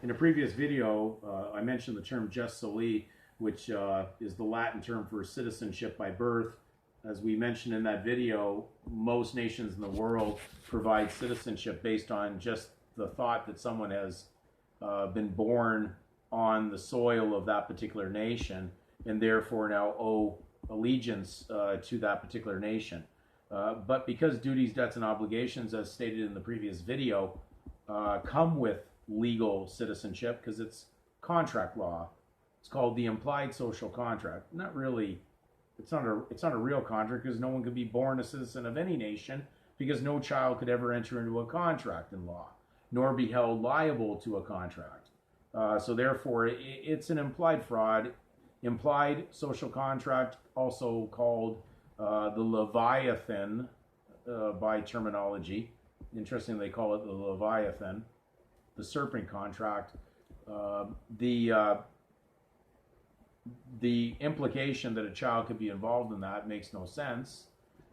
In a previous video, I mentioned the term Jus Soli, which is the Latin term for citizenship by birth. As we mentioned in that video, most nations in the world provide citizenship based on just the thought that someone has been born on the soil of that particular nation and therefore now owe allegiance to that particular nation. But because duties, debts, and obligations, as stated in the previous video, come with legal citizenship because it's contract law. It's called the implied social contract. Not really, it's not a real contract because no one could be born a citizen of any nation because no child could ever enter into a contract in law, nor be held liable to a contract. So therefore, it's an implied fraud, implied social contract, also called the leviathan by terminology. Interestingly, they call it the leviathan, the serpent contract. The implication that a child could be involved in that makes no sense,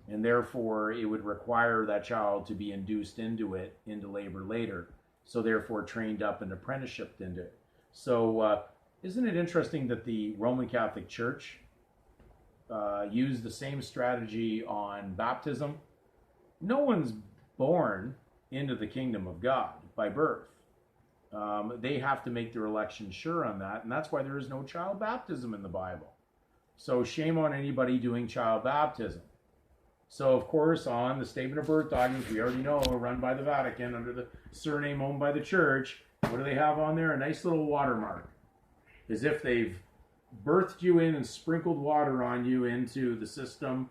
and therefore it would require that child to be induced into labor later, so therefore trained up and apprenticeshiped into it. So isn't it interesting that the Roman Catholic Church used the same strategy on baptism? No one's born into the kingdom of God by birth. They have to make their election sure on that, and that's why there is no child baptism in the Bible. So shame on anybody doing child baptism. So of course, on the statement of birth documents, we already know, run by the Vatican under the surname owned by the church, what do they have on there? A nice little watermark, as if they've birthed you in and sprinkled water on you into the system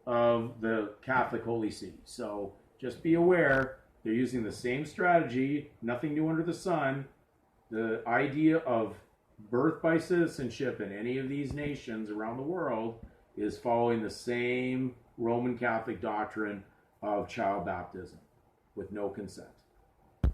of the Catholic Holy See. So just be aware, they're using the same strategy, nothing new under the sun. The idea of birth by citizenship in any of these nations around the world is following the same Roman Catholic doctrine of child baptism with no consent.